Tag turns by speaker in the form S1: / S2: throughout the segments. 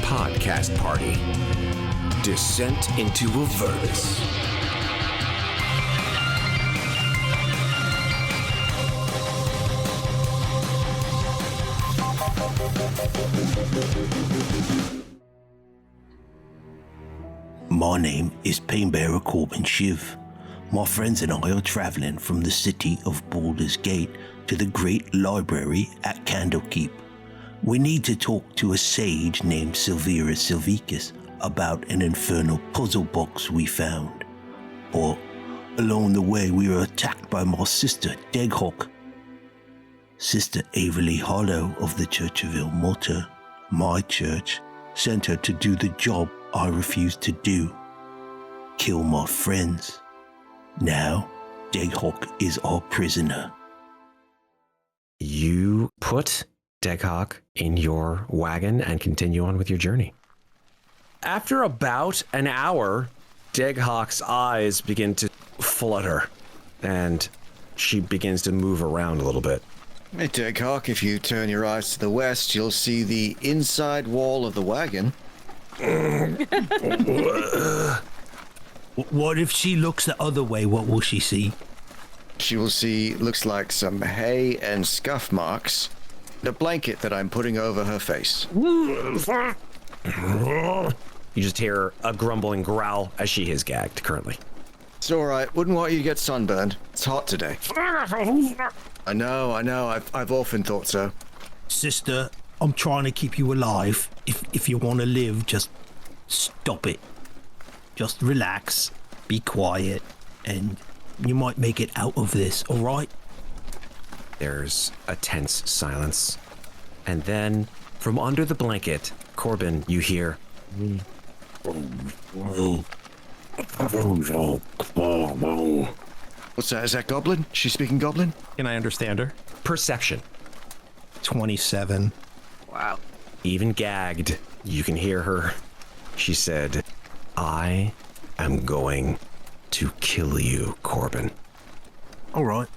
S1: podcast party. Descent into Avernus.
S2: My name is Painbearer Corbin Shiv. My friends and I are traveling from the city of Baldur's Gate to the great library at Candlekeep. We need to talk to a sage named Silvira Silvicus about an infernal puzzle box we found. But along the way we were attacked by my sister Deghok. Sister Averly Hollow of the Church of Ilmota, my church, sent her to do the job I refused to do. Kill my friends. Now, Deghok is our prisoner.
S3: You put Deghok in your wagon and continue on with your journey. After about an hour, Deghok's eyes begin to flutter, and she begins to move around a little bit.
S4: Hey, Deghok, if you turn your eyes to the west, you'll see the inside wall of the wagon.
S2: What if she looks the other way? What will she see?
S4: She will see, looks like some hay and scuff marks. The blanket that I'm putting over her face.
S3: You just hear a grumbling growl as she is gagged currently.
S4: It's alright, wouldn't want you to get sunburned. It's hot today. I know, I've often thought so.
S2: Sister, I'm trying to keep you alive. If you want to live, just stop it. Just relax, be quiet, and you might make it out of this, alright?
S3: There's a tense silence. And then, from under the blanket, Corbin, you hear...
S4: What's that? Is that Goblin? She's speaking Goblin?
S5: Can I understand her?
S3: Perception.
S5: 27.
S6: Wow.
S3: Even gagged, you can hear her. She said, I am going to kill you, Corbin.
S2: Alright.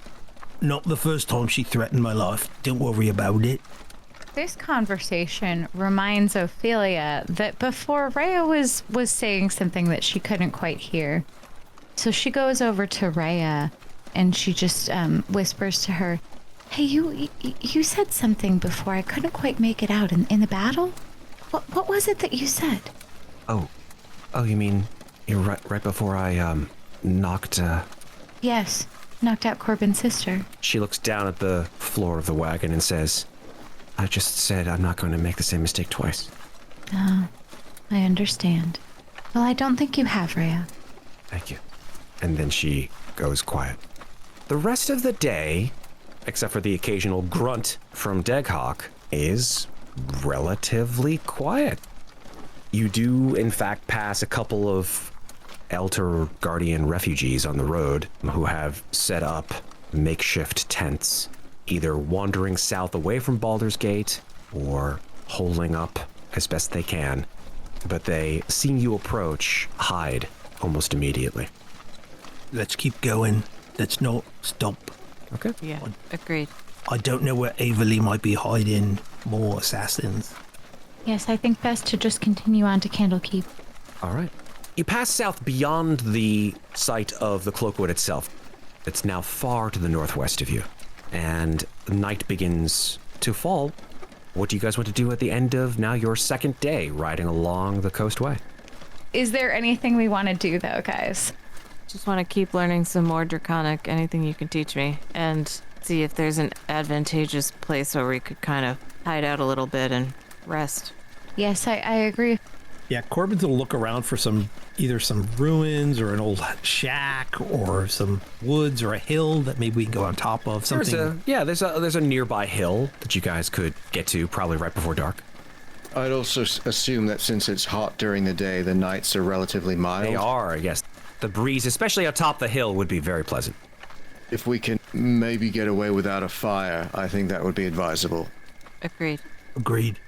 S2: Not the first time she threatened my life. Don't worry about it.
S7: This conversation reminds Ofelia that before Reya was saying something that she couldn't quite hear. So she goes over to Reya and she just whispers to her, "Hey, you said something before. I couldn't quite make it out in the battle. What was it that you said?"
S3: Oh, you mean you're right before I knocked...
S7: Yes, knocked out Corbin's sister.
S3: She looks down at the floor of the wagon and says, I just said I'm not going to make the same mistake twice.
S7: Oh, I understand. Well, I don't think you have, Reya.
S3: Thank you. And then she goes quiet. The rest of the day, except for the occasional grunt from Deghok, is relatively quiet. You do, in fact, pass a couple of Elder Guardian refugees on the road who have set up makeshift tents, either wandering south away from Baldur's Gate or holding up as best they can. But they, seeing you approach, hide almost immediately.
S2: Let's keep going. Let's not stop.
S3: Okay.
S6: Yeah, agreed.
S2: I don't know where Averly might be hiding more assassins.
S7: Yes, I think best to just continue on to Candlekeep.
S3: All right. You pass south beyond the site of the Cloakwood itself. It's now far to the northwest of you, and night begins to fall. What do you guys want to do at the end of now your second day riding along the coastway?
S7: Is there anything we want to do, though, guys?
S6: Just want to keep learning some more Draconic, anything you can teach me, and see if there's an advantageous place where we could kind of hide out a little bit and rest.
S7: Yes, I agree.
S5: Yeah, Corbin's gonna look around for either some ruins or an old shack or some woods or a hill that maybe we can go on top of. Something.
S3: There's a nearby hill that you guys could get to probably right before dark.
S4: I'd also assume that since it's hot during the day, the nights are relatively mild.
S3: They are, yes. The breeze, especially atop the hill, would be very pleasant.
S4: If we can maybe get away without a fire, I think that would be advisable.
S6: Agreed.
S2: Agreed.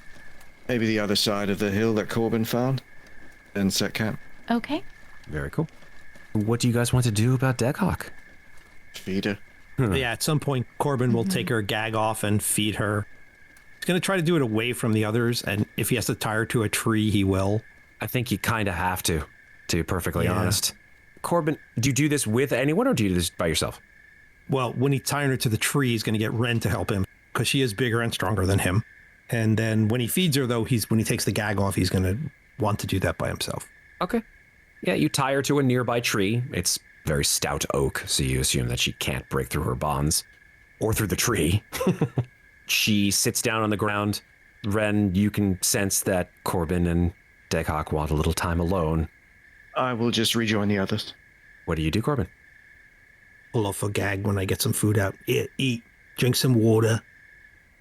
S4: Maybe the other side of the hill that Corbin found, and set camp.
S7: Okay.
S3: Very cool. What do you guys want to do about Deghok?
S4: Feed her.
S5: Yeah, at some point, Corbin will take her gag off and feed her. He's going to try to do it away from the others, and if he has to tie her to a tree, he will.
S3: I think you kind of have to be perfectly honest. Corbin, do you do this with anyone or do you do this by yourself?
S5: Well, when he's tying her to the tree, he's going to get Ren to help him because she is bigger and stronger than him. And then when he feeds her, though, when he takes the gag off, he's going to want to do that by himself.
S3: Okay. Yeah, you tie her to a nearby tree. It's very stout oak, so you assume that she can't break through her bonds or through the tree. She sits down on the ground. Ren, you can sense that Corbin and Deghok want a little time alone.
S4: I will just rejoin the others.
S3: What do you do, Corbin?
S5: Pull off a gag when I get some food out. Eat, drink some water.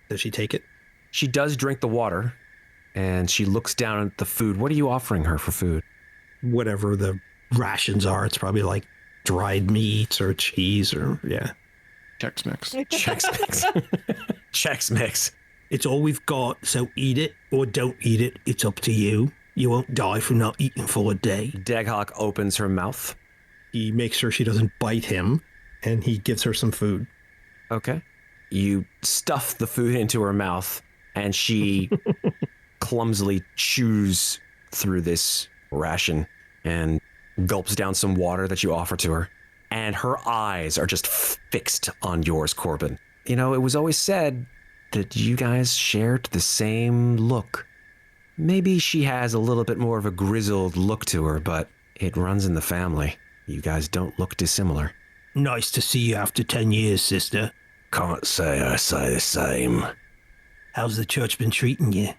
S5: Does she take it?
S3: She does drink the water, and she looks down at the food. What are you offering her for food?
S5: Whatever the rations are. It's probably like dried meats or cheese or, yeah.
S4: Chex Mix.
S3: Chex Mix. Chex Mix.
S5: It's all we've got, so eat it or don't eat it. It's up to you. You won't die from not eating for a day.
S3: Deghok opens her mouth.
S5: He makes sure she doesn't bite him, and he gives her some food.
S3: Okay. You stuff the food into her mouth, and she clumsily chews through this ration and gulps down some water that you offer to her. And her eyes are just fixed on yours, Corbin. You know, it was always said that you guys shared the same look. Maybe she has a little bit more of a grizzled look to her, but it runs in the family. You guys don't look dissimilar.
S2: Nice to see you after 10 years, sister.
S1: Can't say I say the same.
S2: How's the church been treating you?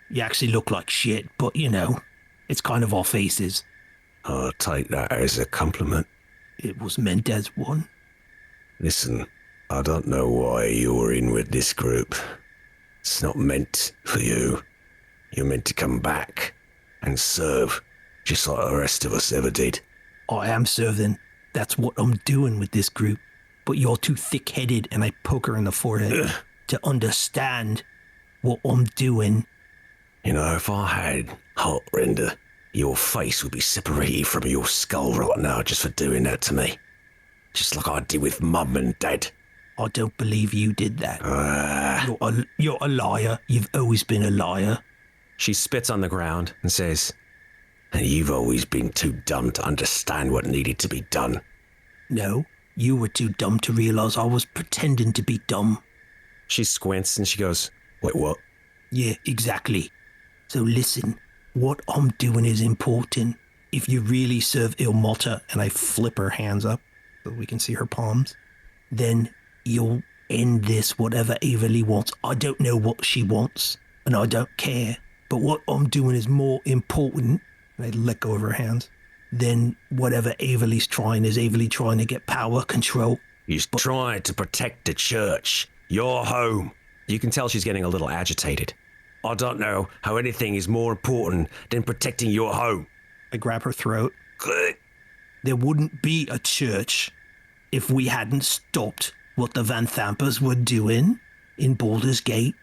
S2: You actually look like shit, but you know, it's kind of our faces.
S1: I'll take that as a compliment.
S2: It was meant as one.
S1: Listen, I don't know why you're in with this group. It's not meant for you. You're meant to come back and serve, just like the rest of us ever did.
S2: I am serving. That's what I'm doing with this group. But you're too thick-headed, and I poke her in the forehead, to understand what I'm doing.
S1: You know, if I had heart render, your face would be separated from your skull right now just for doing that to me. Just like I did with Mum and Dad.
S2: I don't believe you did that. You're a liar. You've always been a liar.
S3: She spits on the ground and says,
S1: And you've always been too dumb to understand what needed to be done.
S2: No, you were too dumb to realize I was pretending to be dumb.
S3: She squints and she goes,
S1: Wait, what?
S2: Yeah, exactly. So listen, what I'm doing is important. If you really serve Ilmota,
S5: And I flip her hands up so we can see her palms.
S2: then you'll end this whatever Averly wants. I don't know what she wants, and I don't care. But what I'm doing is more important
S5: And I let go of her hands.
S2: than whatever Averly's trying. Is Averly trying to get power, control?
S1: He's trying to protect the church. Your home.
S3: you can tell she's getting a little agitated.
S1: I don't know how anything is more important than protecting your home.
S5: I grab her throat.
S2: There wouldn't be a church if we hadn't stopped what the Van Thampers were doing in Baldur's Gate,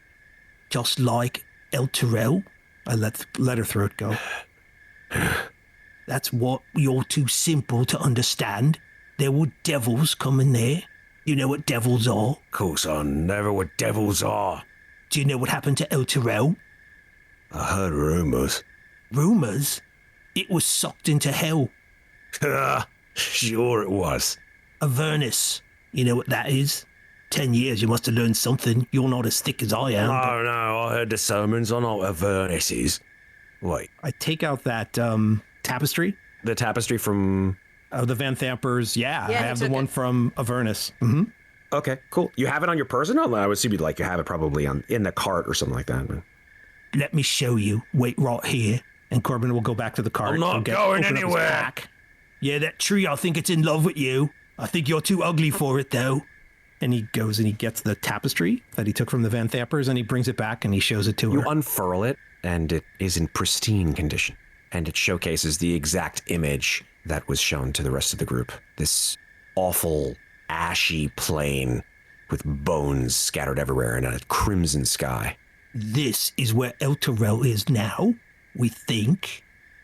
S2: just like El Terrell.
S5: I let her throat go.
S2: That's what you're too simple to understand. There were devils coming there. You know what devils are?
S1: Of course, I know what devils are.
S2: Do you know what happened to El Terrell?
S1: I heard rumors.
S2: Rumors? It was sucked into hell.
S1: Sure it was.
S2: Avernus. You know what that is? 10 years, you must have learned something. You're not as thick as I am.
S1: Oh, no, I heard the sermons on what Avernus is. Wait,
S5: I take out that tapestry.
S3: The tapestry from...
S5: The Van Thampers. Yeah, I
S6: he
S5: have the
S6: took
S5: one
S6: it.
S5: from Avernus. Mm-hmm.
S3: Okay, cool. You have it on your person? I would assume you'd you have it probably in the cart or something like that.
S2: Let me show you. Wait right here.
S5: And Corbin will go back to the cart.
S1: I'm not
S5: and
S1: going
S5: open up his
S1: anywhere.
S5: pack.
S2: Yeah, that tree, I think it's in love with you. I think you're too ugly for it, though.
S5: And he goes and he gets the tapestry that he took from the Van Thampers and he brings it back and he shows it to
S3: You
S5: her.
S3: unfurl it, and it is in pristine condition. And it showcases the exact image that was shown to the rest of the group. This awful, ashy plain with bones scattered everywhere in a crimson sky.
S2: This is where El Terrell is now, we think.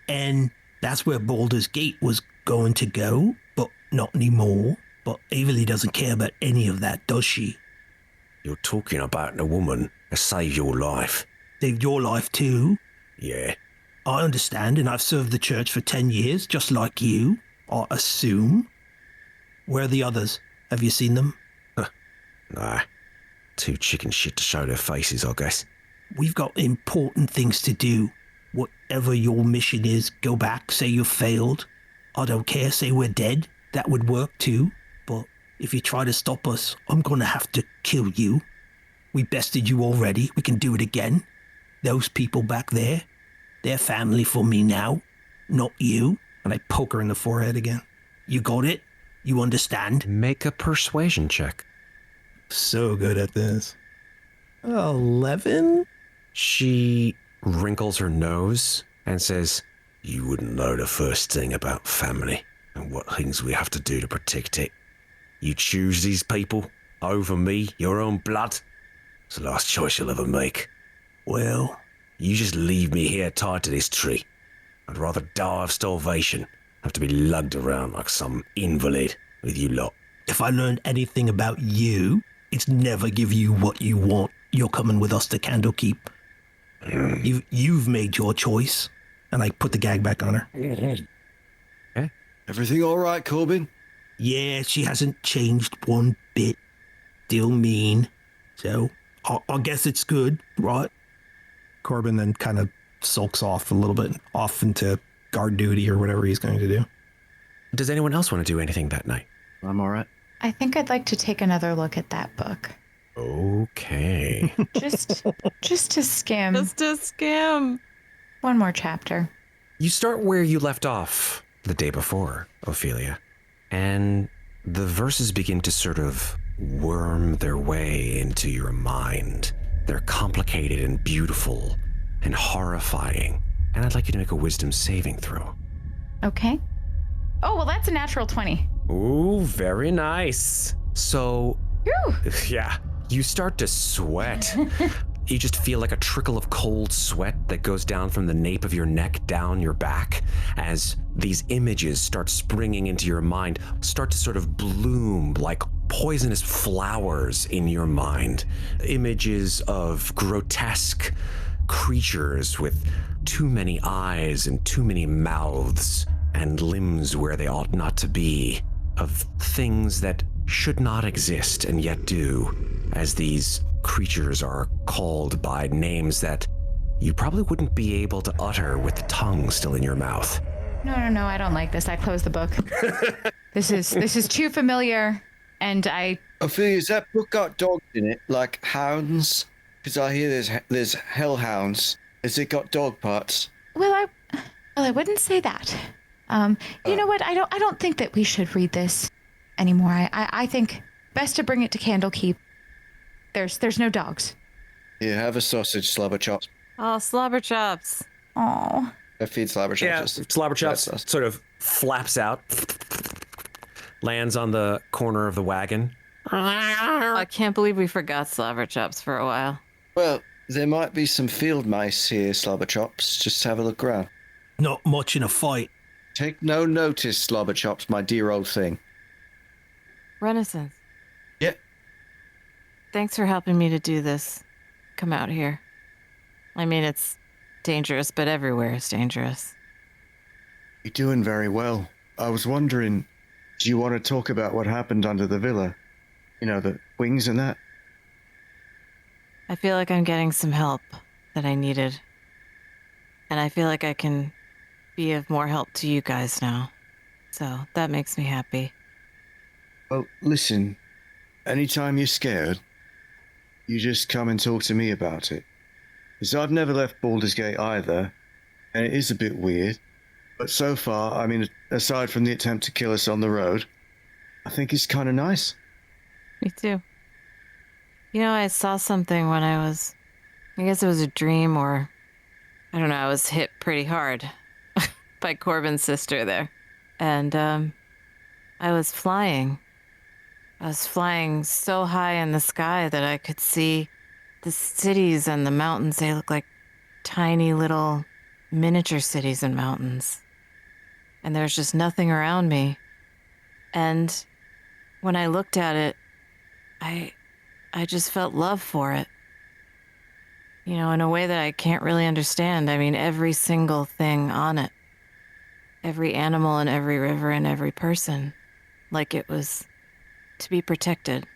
S2: And that's where Baldur's Gate was going to go, but not anymore. But Averly doesn't care about any of that, does she?
S1: You're talking about a woman that saved your life.
S2: Saved your life too.
S1: Yeah.
S2: I understand, and I've served the church for 10 years, just like you, I assume. Where are the others? Have you seen them?
S1: Nah. Too chicken shit to show their faces, I guess.
S2: We've got important things to do. Whatever your mission is, go back, say you failed. I don't care, say we're dead. That would work too. But if you try to stop us, I'm gonna have to kill you. We bested you already. We can do it again. Those people back there, they're family for me now, not you.
S5: And I poke her in the forehead again.
S2: You got it? You understand?
S3: Make a persuasion check.
S5: So good at this. 11?
S3: She wrinkles her nose and says,
S1: You wouldn't know the first thing about family and what things we have to do to protect it. You choose these people over me, your own blood. It's the last choice you'll ever make.
S2: Well,
S1: You just leave me here tied to this tree. I'd rather die of starvation, have to be lugged around like some invalid with you lot.
S2: if I learned anything about you, it's never give you what you want. You're coming with us to Candlekeep. You've made your choice.
S5: And I put the gag back on her.
S4: Everything all right, Corbin?
S2: Yeah, she hasn't changed one bit. Still mean. So, I guess it's good, right?
S5: Corbin then kind of sulks off a little bit, off into guard duty or whatever he's going to do.
S3: does anyone else want to do anything that night?
S4: I'm all right.
S7: I think I'd like to take another look at that book.
S3: Okay.
S7: Just to skim
S6: Just a skim.
S7: one more chapter.
S3: You start where you left off the day before, Ofelia, and the verses begin to sort of worm their way into your mind. They're complicated and beautiful and horrifying, and I'd like you to make a wisdom saving throw.
S7: Okay. Oh, well, that's a natural 20.
S3: Ooh, very nice. So,
S7: Whew.
S3: yeah, you start to sweat. You just feel like a trickle of cold sweat that goes down from the nape of your neck down your back as these images start springing into your mind, start to sort of bloom like poisonous flowers in your mind. Images of grotesque creatures with too many eyes and too many mouths and limbs where they ought not to be, of things that should not exist and yet do, as these creatures are called by names that you probably wouldn't be able to utter with the tongue still in your mouth.
S7: No, I don't like this. I close the book. This is too familiar, and I...
S4: Ophelia, has that book got dogs in it, like hounds? Because I hear there's hellhounds. Has it got dog parts?
S7: Well, I wouldn't say that. You know what? I don't think that we should read this anymore. I think best to bring it to Candlekeep. There's no dogs.
S4: Here, have a sausage, slobber chops.
S6: Oh, slobber chops.
S7: Oh.
S4: I feed slobber chops.
S3: Yeah, slobber chops
S4: That's-
S3: sort of flaps out, lands on the corner of the wagon.
S6: I can't believe we forgot slobber chops for a while.
S4: Well, there might be some field mice here, slobber chops. Just have a look around.
S2: Not much in a fight.
S4: Take no notice, slobber chops, my dear old thing.
S6: Renascence.
S4: Yeah.
S6: Thanks for helping me to do this. Come out here. I mean, it's dangerous, but everywhere is dangerous.
S4: You're doing very well. I was wondering, do you want to talk about what happened under the villa? You know, the wings and that?
S6: I feel like I'm getting some help that I needed. And I feel like I can be of more help to you guys now. So that makes me happy.
S4: Well, listen, anytime you're scared, you just come and talk to me about it. Because I've never left Baldur's Gate either, and it is a bit weird. But so far, I mean, aside from the attempt to kill us on the road, I think it's kind of nice.
S6: Me too. You know, I saw something when I guess it was a dream, or I don't know, I was hit pretty hard by Corbin's sister there. And I was flying. I was flying so high in the sky that I could see the cities and the mountains. They look like tiny little miniature cities and mountains. And there's just nothing around me. And when I looked at it, I I just felt love for it. You know, in a way that I can't really understand. I mean, every single thing on it. Every animal and every river and every person. Like it was to be protected.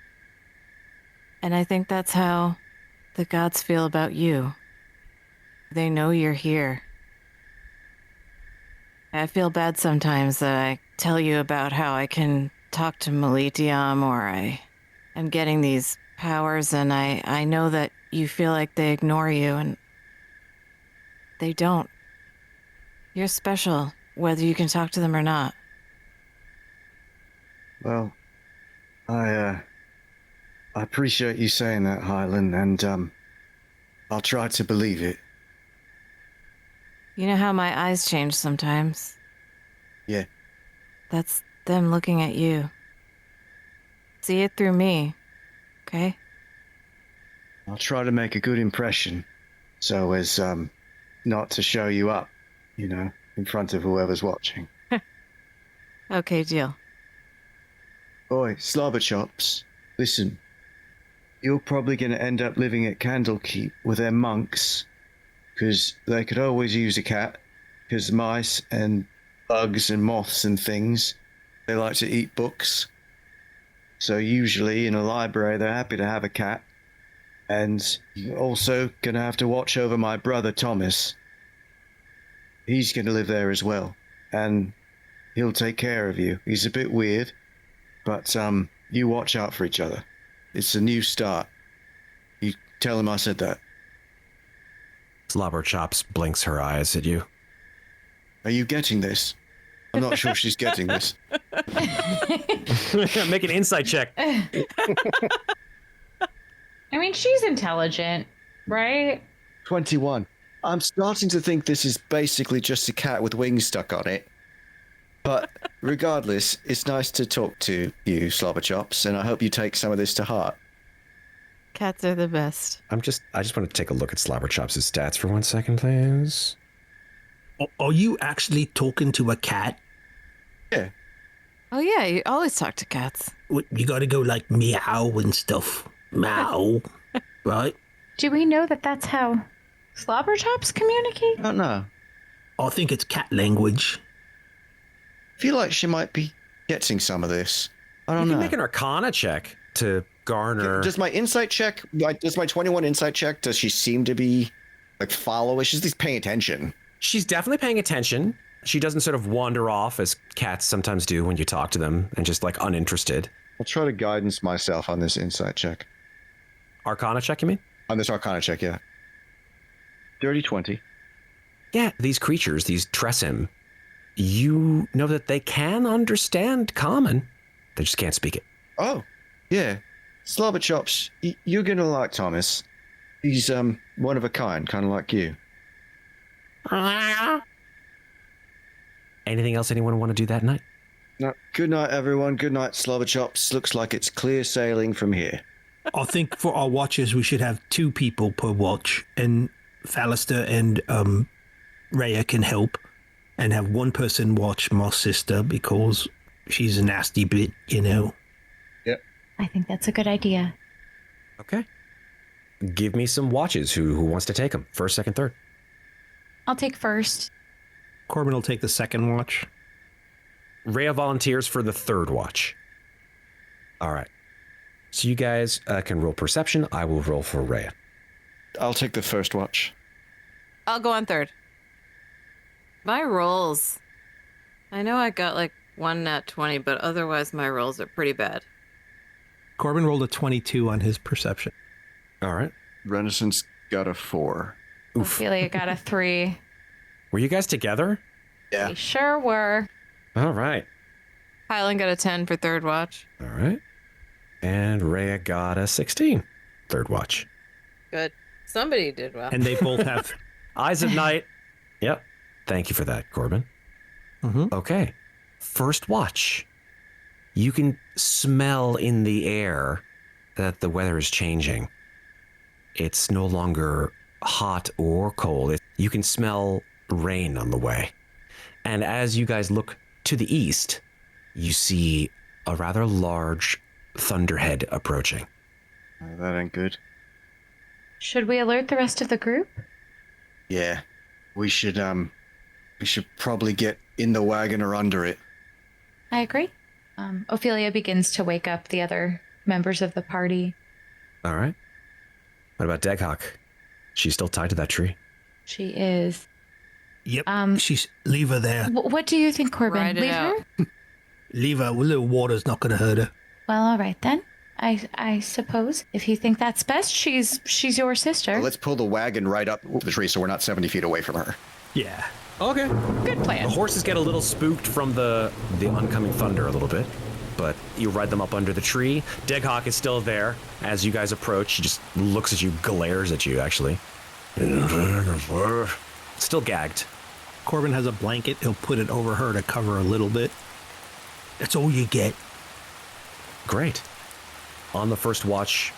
S6: And I think that's how the gods feel about you. They know you're here. I feel bad sometimes that I tell you about how I can talk to Melitium or I am getting these powers and I know that you feel like they ignore you and they don't. You're special, whether you can talk to them or not.
S4: Well, I appreciate you saying that, Hylan, and I'll try to believe it.
S6: You know how my eyes change sometimes?
S4: Yeah.
S6: That's them looking at you. See it through me, okay?
S4: I'll try to make a good impression, so as not to show you up, you know, in front of whoever's watching.
S6: Okay, deal.
S4: Boy, Slobberchops, listen. You're probably going to end up living at Candlekeep with their monks, because they could always use a cat, because mice and bugs and moths and things, they like to eat books. So usually in a library, they're happy to have a cat. And you're also going to have to watch over my brother, Thomas. He's going to live there as well, and he'll take care of you. He's a bit weird, but you watch out for each other. It's a new start. You tell him I said that.
S3: Slobberchops blinks her eyes at you.
S4: Are you getting this? I'm not sure she's getting this.
S3: Make an insight check.
S7: I mean, she's intelligent, right?
S4: 21. I'm starting to think this is basically just a cat with wings stuck on it. But regardless, it's nice to talk to you, Slobberchops, and I hope you take some of this to heart.
S6: Cats are the best.
S3: I just want to take a look at Slobberchops' stats for 1 second, please.
S2: Are you actually talking to a cat?
S4: Yeah.
S6: Oh yeah, you always talk to cats.
S2: You gotta go like meow and stuff. Meow. Right?
S7: Do we know that that's how Slobberchops communicate?
S4: I don't know.
S2: I think it's cat language.
S4: I feel like she might be getting some of this. I don't
S3: You
S4: know.
S3: can make an Arcana check to garner.
S4: Does my insight check, does my 21 insight check, does she seem to be, like, follow? She's just paying attention.
S3: She's definitely paying attention. She doesn't sort of wander off as cats sometimes do when you talk to them and just like uninterested.
S4: I'll try to guidance myself on this insight check.
S3: Arcana check, you mean?
S4: On this Arcana check, yeah. Dirty 20.
S3: Yeah, these creatures, these Tressim, you know that they can understand common. They just can't speak it.
S4: Oh, yeah. Slobberchops, you're gonna like Thomas. He's one of a kind of like you.
S3: Anything else anyone want to do that night?
S4: No. Good night, everyone. Good night, Slobberchops. Looks like it's clear sailing from here.
S2: I think for our watches, we should have 2 people per watch, and Falaster and Reya can help, and have one person watch my sister because she's a nasty bit, you know.
S4: Yep.
S7: I think that's a good idea.
S3: Okay. Give me some watches. Who wants to take them? First, second, third.
S7: I'll take first.
S5: Corbin will take the second watch.
S3: Reya volunteers for the third watch. All right. So you guys can roll perception. I will roll for Reya.
S4: I'll take the first watch.
S6: I'll go on third. My rolls. I know I got like 1 nat 20, but otherwise my rolls are pretty bad.
S5: Corbin rolled a 22 on his perception.
S3: All right.
S4: Renascence got a 4.
S7: Ofelia got a 3.
S3: Were you guys together?
S4: Yeah.
S7: We sure were.
S3: All right.
S6: Hylan got a 10 for third watch.
S3: All right. And Reya got a 16. Third watch.
S6: Good. Somebody did well.
S5: And they both have...
S3: Eyes of Night. Yep. Thank you for that, Corbin.
S5: Mhm.
S3: Okay. First watch. You can smell in the air that the weather is changing. It's no longer hot or cold. You can smell rain on the way. And as you guys look to the east, you see a rather large thunderhead approaching.
S4: That ain't good.
S7: Should we alert the rest of the group?
S4: Yeah. We should probably get in the wagon or under it.
S7: I agree. Ofelia begins to wake up the other members of the party.
S3: All right. What about Deghok? She's still tied to that tree.
S7: She is.
S2: Yep. She's leave her there.
S7: What do you think, Corbin?
S6: Ride it
S7: Leave
S6: out.
S7: her?
S2: Leave her. A little water's not gonna hurt her.
S7: Well, all right then. I suppose if you think that's best, she's your sister.
S8: Let's pull the wagon right up the tree so we're not 70 feet away from her.
S5: Yeah.
S3: Okay.
S7: Good plan.
S3: The horses get a little spooked from the oncoming thunder a little bit, but you ride them up under the tree. Deghok is still there. As you guys approach, she just looks at you, glares at you, actually. Still gagged.
S2: Corbin has a blanket. He'll put it over her to cover a little bit. That's all you get.
S3: Great. On the first watch,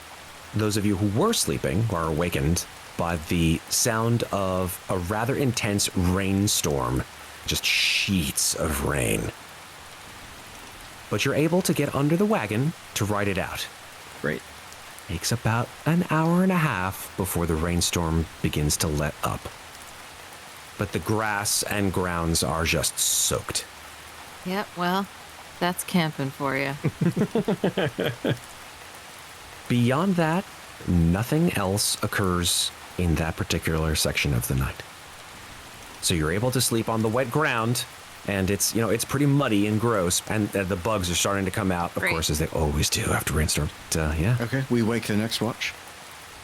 S3: those of you who were sleeping are awakened by the sound of a rather intense rainstorm, just sheets of rain. But you're able to get under the wagon to ride it out.
S5: Great.
S3: Takes about an hour and a half before the rainstorm begins to let up. But the grass and grounds are just soaked.
S6: Yep, well, that's camping for you.
S3: Beyond that, nothing else occurs in that particular section of the night. So you're able to sleep on the wet ground, and it's pretty muddy and gross, and the bugs are starting to come out, of
S6: Great.
S3: course, as they always do after rainstorms. Yeah.
S4: Okay, we wake the next watch.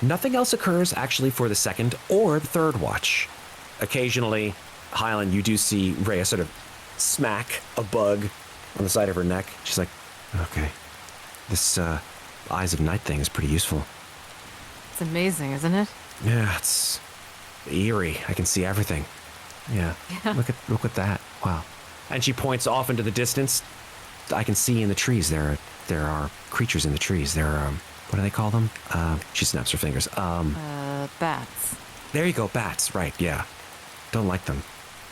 S3: Nothing else occurs actually for the second or the third watch. Occasionally, Hylan, you do see Reya sort of smack a bug on the side of her neck. She's like, okay, this Eyes of Night thing is pretty useful.
S6: It's amazing, isn't it?
S3: Yeah, it's eerie. I can see everything. Yeah. Look at that. Wow. And she points off into the distance. I can see in the trees there are creatures in the trees. There are what do they call them? She snaps her fingers.
S6: Bats.
S3: There you go, bats. Right, yeah. Don't like them.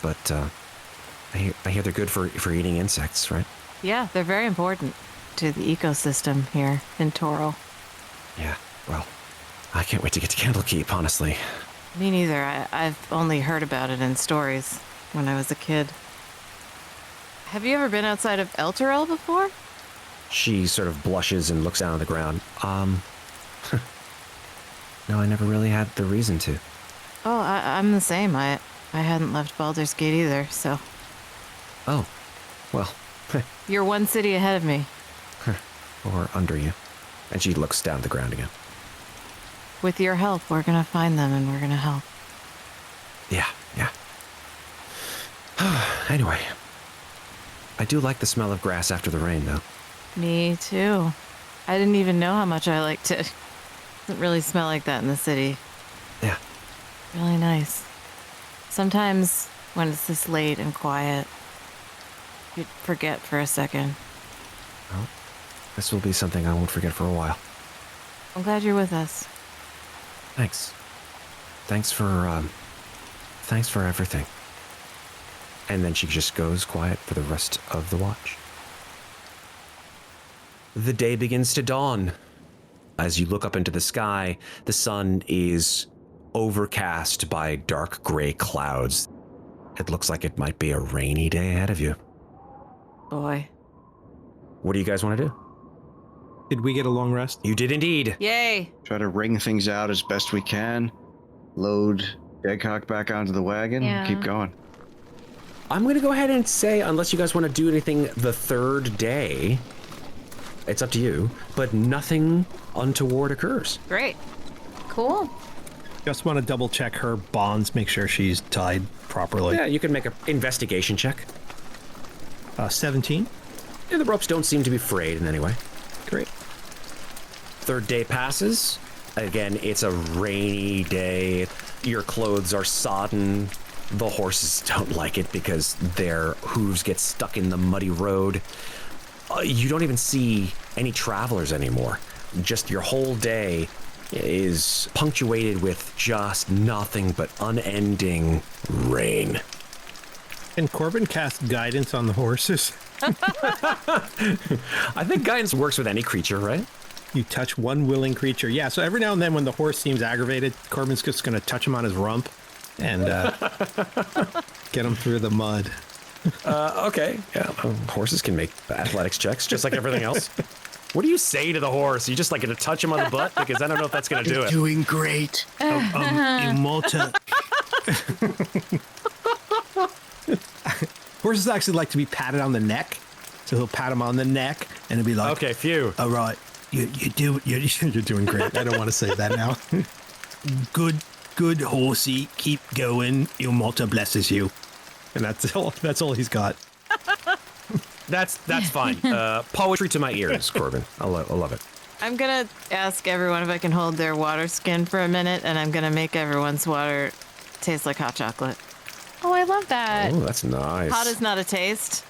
S3: But I hear they're good for eating insects, right?
S6: Yeah, they're very important to the ecosystem here in Toro.
S3: Yeah. Well, I can't wait to get to Candlekeep, honestly.
S6: Me neither. I've only heard about it in stories when I was a kid. Have you ever been outside of Elturel before?
S3: She sort of blushes and looks down on the ground. No, I never really had the reason to.
S6: Oh, I'm the same. I hadn't left Baldur's Gate either, so.
S3: Oh, well,
S6: You're one city ahead of me.
S3: or under you. And she looks down at the ground again.
S6: With your help, we're gonna find them and we're gonna help.
S3: Yeah. Anyway, I do like the smell of grass after the rain, though.
S6: Me too. I didn't even know how much I liked it. Doesn't really smell like that in the city.
S3: Yeah.
S6: Really nice. Sometimes when it's this late and quiet, you'd forget for a second.
S3: Well, this will be something I won't forget for a while.
S6: I'm glad you're with us.
S3: Thanks. Thanks for everything. And then she just goes quiet for the rest of the watch. The day begins to dawn. As you look up into the sky, the sun is overcast by dark gray clouds. It looks like it might be a rainy day ahead of you.
S6: Boy.
S3: What do you guys want to do?
S5: Did we get a long rest?
S3: You did indeed.
S6: Yay!
S4: Try to wring things out as best we can. Load Deghok back onto the wagon.
S7: Yeah.
S4: Keep going.
S3: I'm going to go ahead and say, unless you guys want to do anything the third day, it's up to you, but nothing untoward occurs.
S6: Great.
S7: Cool.
S5: Just want to double check her bonds, make sure she's tied properly.
S3: Yeah, you can make an investigation check.
S5: 17.
S3: Yeah, the ropes don't seem to be frayed in any way.
S5: Great.
S3: Third day passes. Again, it's a rainy day. Your clothes are sodden. The horses don't like it because their hooves get stuck in the muddy road. You don't even see any travelers anymore. Just your whole day is punctuated with just nothing but unending rain.
S5: Can Corbin cast guidance on the horses?
S3: I think guidance works with any creature, right?
S5: You touch one willing creature. Yeah, so every now and then when the horse seems aggravated, Corbin's just going to touch him on his rump and get him through the mud.
S3: Okay. Yeah, horses can make athletics checks just like everything else. What do you say to the horse? You just like going to touch him on the butt? Because I don't know if that's going to do it.
S4: Doing great.
S2: Immortal.
S5: Horses actually like to be patted on the neck. So he'll pat him on the neck and he'll be like,
S3: Okay, phew.
S2: All right.
S5: you're doing great. I don't want to say that now.
S2: Good horsey. Keep going. Immortal blesses you.
S5: And that's all he's got.
S3: That's fine. Poetry to my ears, Corbin. I love it.
S6: I'm going to ask everyone if I can hold their water skin for a minute, and I'm going to make everyone's water taste like hot chocolate.
S7: Oh, I love that.
S3: Oh, that's nice.
S6: Hot is not a taste.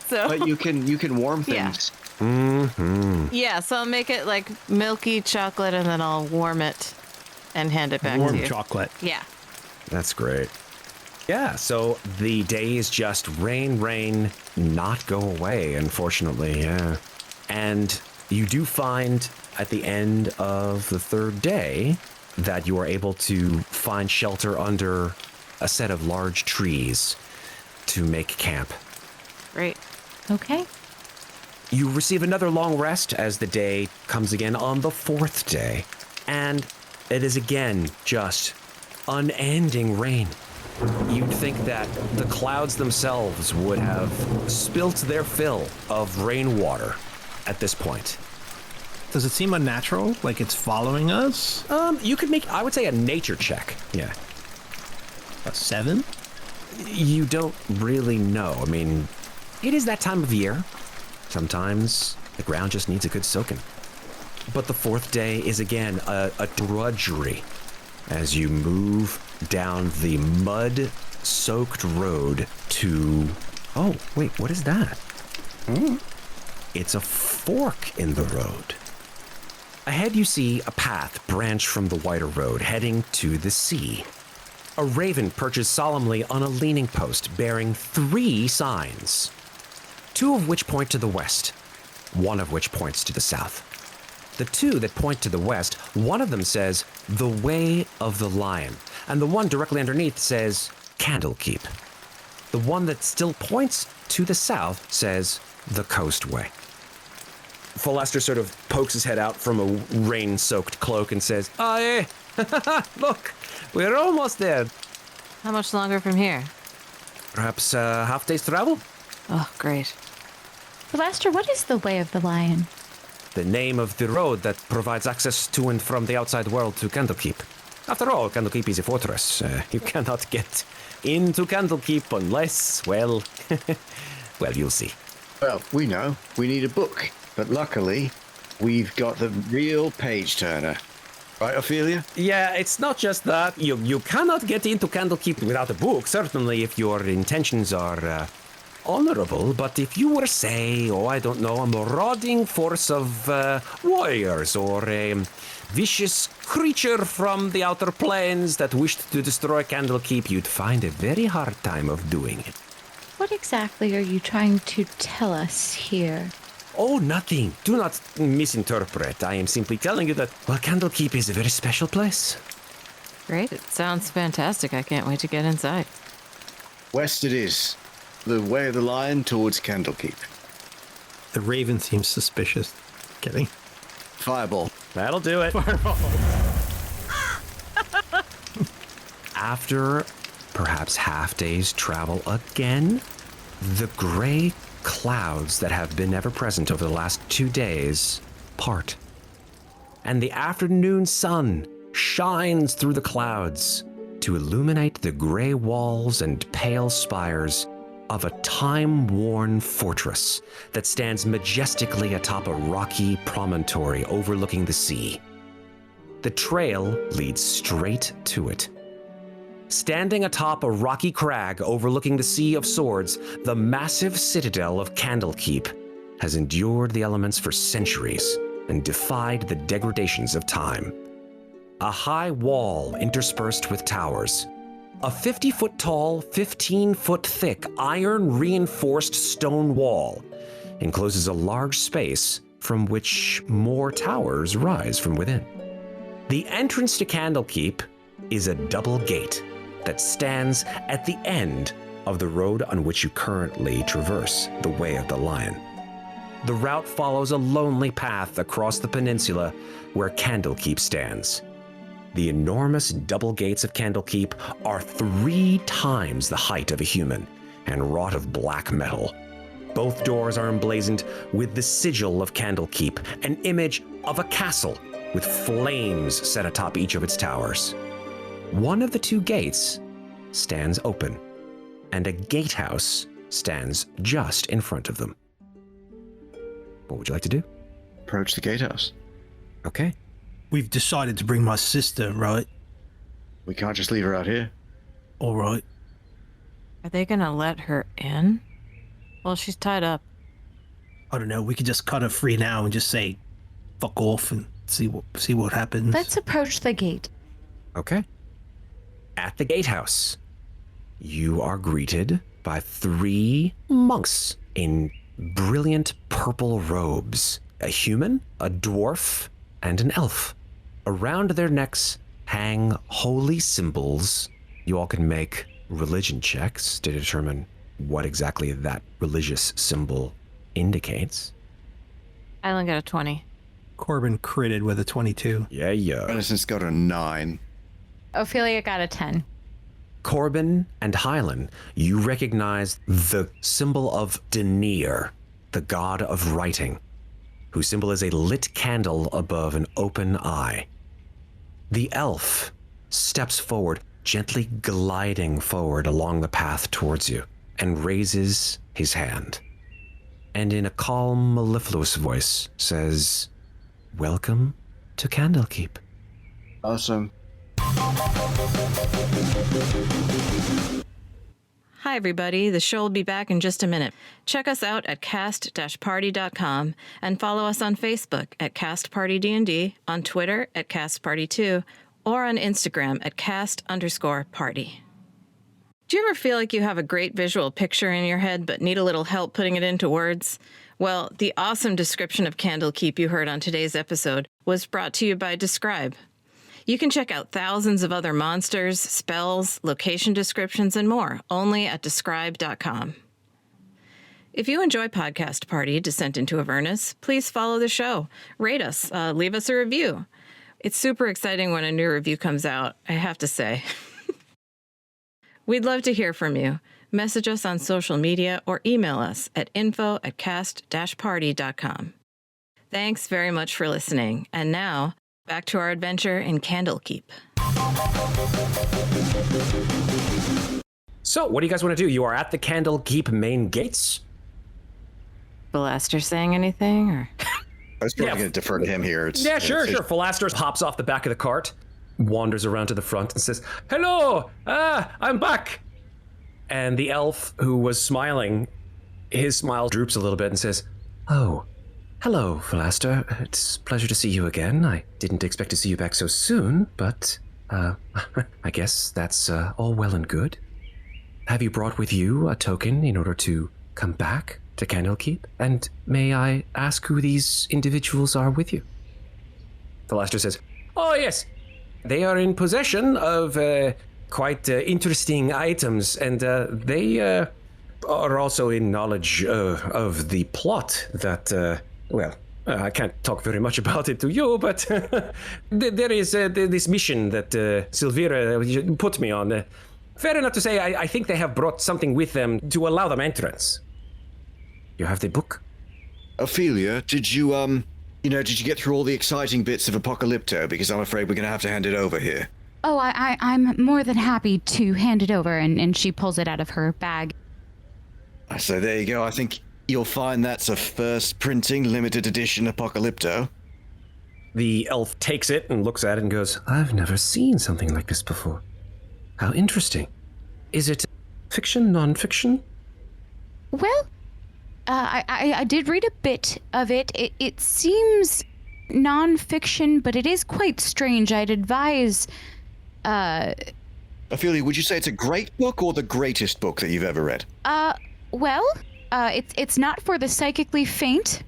S6: So
S4: But you can warm
S6: Yeah.
S4: things.
S6: yeah, so I'll make it like milky chocolate, and then I'll warm it and hand it back
S5: Warm
S6: to you.
S5: chocolate.
S6: Yeah.
S3: That's great. Yeah, so the days just rain, not go away, unfortunately, yeah. And you do find at the end of the third day that you are able to find shelter under a set of large trees to make camp.
S6: Great.
S7: Okay.
S3: You receive another long rest as the day comes again on the fourth day. And it is again just unending rain. You'd think that the clouds themselves would have spilt their fill of rainwater at this point.
S5: Does it seem unnatural? Like it's following us?
S3: You could make, I would say, a nature check. Yeah.
S5: A 7?
S3: You don't really know. I mean, it is that time of year. Sometimes the ground just needs a good soaking. But the fourth day is again a drudgery as you move down the mud-soaked road to... Oh, wait, what is that? It's a fork in the road. Ahead you see a path branch from the wider road heading to the sea. A raven perches solemnly on a leaning post bearing 3 signs, 2 of which point to the west, 1 of which points to the south. The 2 that point to the west, one of them says, "The Way of the Lion," and the one directly underneath says, "Candlekeep." The one that still points to the south says, "The Coast Way." Falaster sort of pokes his head out from a rain-soaked cloak and says, "Aye, look, we're almost there.
S6: How much longer from here?
S3: Perhaps a half day's travel?"
S6: Oh, great.
S7: Falaster, what is the Way of the Lion?
S3: The name of the road that provides access to and from the outside world to Candlekeep. After all, Candlekeep is a fortress. You cannot get into Candlekeep unless, well, well, you'll see.
S4: Well, we know. We need a book. But luckily, we've got the real page turner. Right, Ofelia?
S3: Yeah, it's not just that. You cannot get into Candlekeep without a book, certainly if your intentions are honorable. But if you were, say, I don't know, a marauding force of warriors or a vicious creature from the outer planes that wished to destroy Candlekeep, you'd find a very hard time of doing it.
S7: What exactly are you trying to tell us here?
S3: Oh, nothing. Do not misinterpret. I am simply telling you that, well, Candlekeep is a very special place.
S6: Great. It sounds fantastic. I can't wait to get inside.
S4: West it is. The Way of the Lion towards Candlekeep.
S5: The raven seems suspicious. Kidding.
S4: Fireball.
S3: That'll do it. After perhaps half day's travel again, the gray clouds that have been ever present over the last 2 days part. And the afternoon sun shines through the clouds to illuminate the gray walls and pale spires of a time-worn fortress that stands majestically atop a rocky promontory overlooking the sea. The trail leads straight to it. Standing atop a rocky crag overlooking the Sea of Swords, the massive citadel of Candlekeep has endured the elements for centuries and defied the degradations of time. A high wall interspersed with towers, a 50-foot tall, 15-foot thick, iron-reinforced stone wall encloses a large space from which more towers rise from within. The entrance to Candlekeep is a double gate that stands at the end of the road on which you currently traverse, the Way of the Lion. The route follows a lonely path across the peninsula where Candlekeep stands. The enormous double gates of Candlekeep are 3 times the height of a human and wrought of black metal. Both doors are emblazoned with the sigil of Candlekeep, an image of a castle with flames set atop each of its towers. One of the 2 gates stands open, and a gatehouse stands just in front of them. What would you like to do?
S4: Approach the gatehouse.
S3: Okay.
S2: We've decided to bring my sister, right?
S4: We can't just leave her out here.
S2: All right.
S6: Are they gonna let her in? Well, she's tied up.
S2: I don't know. We could just cut her free now and just say, "Fuck off," and see what happens.
S7: Let's approach the gate.
S3: Okay. At the gatehouse, you are greeted by 3 monks in brilliant purple robes. A human, a dwarf, and an elf. Around their necks hang holy symbols. You all can make religion checks to determine what exactly that religious symbol indicates.
S6: Hylan got a 20.
S5: Corbin critted with a 22.
S3: Yeah.
S4: Renascence got a 9.
S7: Ophelia got a 10.
S3: Corbin and Hylan, you recognize the symbol of Denier, the god of writing, whose symbol is a lit candle above an open eye. The elf steps forward, gently gliding forward along the path towards you, and raises his hand. And in a calm, mellifluous voice says, "Welcome to Candlekeep."
S4: Awesome.
S6: Hi, everybody. The show will be back in just a minute. Check us out at cast-party.com and follow us on Facebook at CastPartyD&D, on Twitter at CastParty2, or on Instagram at cast_party. Do you ever feel like you have a great visual picture in your head but need a little help putting it into words? Well, the awesome description of Candlekeep you heard on today's episode was brought to you by Describe. You can check out thousands of other monsters, spells, location descriptions, and more only at describe.com. If you enjoy Podcast Party, Descent into Avernus, please follow the show, rate us, leave us a review. It's super exciting when a new review comes out, I have to say. We'd love to hear from you. Message us on social media or email us at info@cast-party.com. Thanks very much for listening. And now, back to our adventure in Candlekeep.
S3: So, what do you guys want to do? You are at the Candlekeep main gates.
S6: Falaster saying anything, or?
S8: I was probably going to defer to him here.
S3: Sure. Falaster hops off the back of the cart, wanders around to the front, and says, "Hello! I'm back!" And the elf, who was smiling, his smile droops a little bit and says, "Oh, hello, Falaster. It's a pleasure to see you again. I didn't expect to see you back so soon, but, I guess that's all well and good. Have you brought with you a token in order to come back to Candlekeep? And may I ask who these individuals are with you?" Falaster says, "Oh, yes. They are in possession of quite interesting items, and they are also in knowledge of the plot that, I can't talk very much about it to you, but there is this mission that Silvira put me on. Fair enough to say, I think they have brought something with them to allow them entrance. You have the book?"
S4: Ofelia, did you get through all the exciting bits of Apocalypto? Because I'm afraid we're going to have to hand it over here.
S7: Oh, I'm more than happy to hand it over, and she pulls it out of her bag.
S4: So there you go. I think you'll find that's a first printing limited edition Apocalypto.
S3: The elf takes it and looks at it and goes, "I've never seen something like this before. How interesting. Is it fiction, non-fiction?"
S7: Well, I did read a bit of it. It seems non-fiction, but it is quite strange. I'd advise...
S4: Ophelia, would you say it's a great book or the greatest book that you've ever read?
S7: It's not for the psychically faint,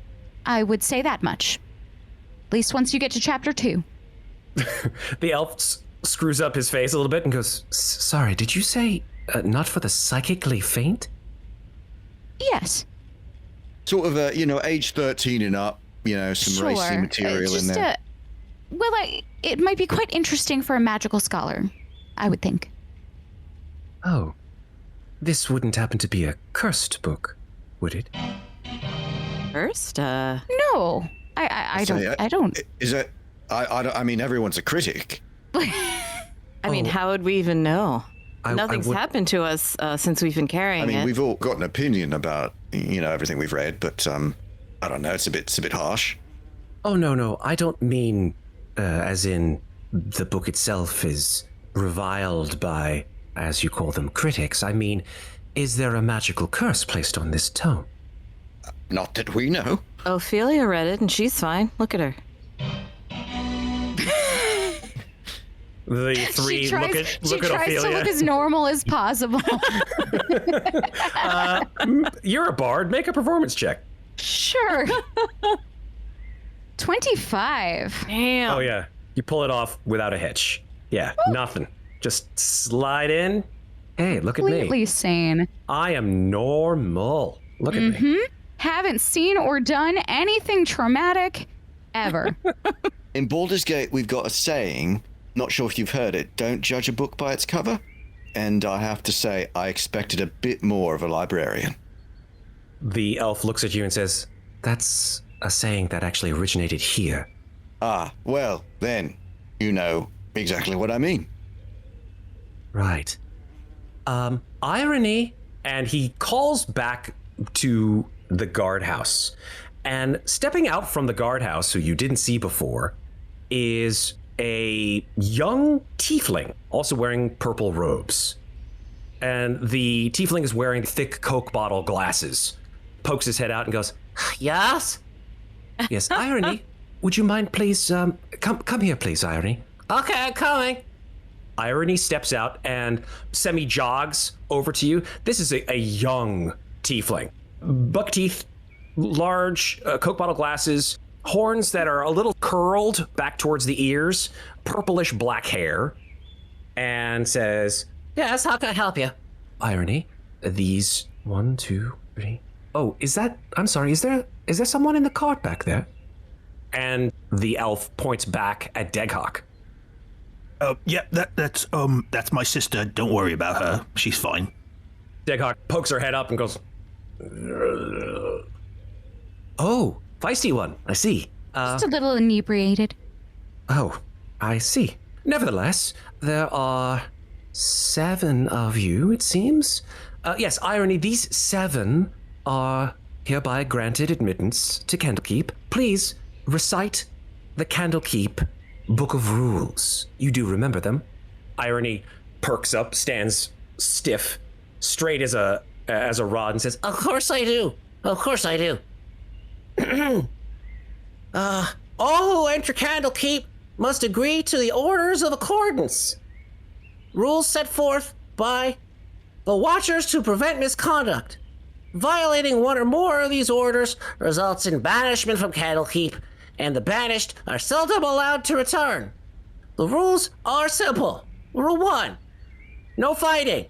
S9: I would say that much. At least once you get to chapter 2.
S3: The elf screws up his face a little bit and goes, Sorry, did you say not for the psychically faint?
S9: Yes.
S4: Sort of age 13 and up, some racy material in there.
S9: It might be quite interesting for a magical scholar, I would think.
S3: Oh. This wouldn't happen to be a cursed book, would it?
S6: First,
S9: No. I don't.
S4: Is it? I mean, everyone's a critic.
S6: I mean, how would we even know? Nothing's happened to us since we've been carrying it.
S4: I mean, we've all got an opinion about, everything we've read, but I don't know. It's a bit harsh.
S3: Oh, no. I don't mean as in the book itself is reviled by, as you call them, critics. I mean, is there a magical curse placed on this tome?
S4: Not that we know.
S6: Ofelia read it, and she's fine. Look at her.
S3: The three
S9: She tries
S3: look at Ofelia.
S9: to look as normal as possible.
S3: You're a bard. Make a performance check.
S9: Sure. 25.
S6: Damn.
S3: Oh, yeah. You pull it off without a hitch. Yeah, nothing. Just slide in. Hey, look at me.
S9: Completely sane.
S3: I am normal. Look at me.
S9: Haven't seen or done anything traumatic ever.
S4: In Baldur's Gate, we've got a saying, not sure if you've heard it, don't judge a book by its cover. And I have to say, I expected a bit more of a librarian.
S3: The elf looks at you and says, That's a saying that actually originated here.
S4: Ah, well, then, you know exactly what I mean.
S3: Right. Irony. And he calls back to the guardhouse. And stepping out from the guardhouse, who you didn't see before, is a young tiefling, also wearing purple robes. And the tiefling is wearing thick Coke bottle glasses. Pokes his head out and goes, Yes? Yes, Irony, would you mind please, come here please, Irony. Okay, I'm coming. Irony steps out and semi-jogs over to you. This is a young tiefling. Buck teeth, large Coke bottle glasses, horns that are a little curled back towards the ears, purplish black hair, and says, Yes, how can I help you? Irony, these 1, 2, 3. Oh, I'm sorry, is there someone in the cart back there? And the elf points back at Deghok.
S2: Yeah, that's my sister. Don't worry about her. She's fine.
S3: Deghok pokes her head up and goes, Oh, feisty one, I see.
S9: Just a little inebriated.
S3: Oh, I see. Nevertheless, there are 7 of you, it seems. Yes, Irony, these 7 are hereby granted admittance to Candlekeep. Please recite the Candlekeep Book of Rules. You do remember them? Irony perks up, stands stiff, straight as a rod, and says, Of course I do. Of course I do. All who enter Candlekeep must agree to the orders of accordance. Rules set forth by the Watchers to prevent misconduct. Violating one or more of these orders results in banishment from Candlekeep, and the banished are seldom allowed to return. The rules are simple. Rule 1, no fighting.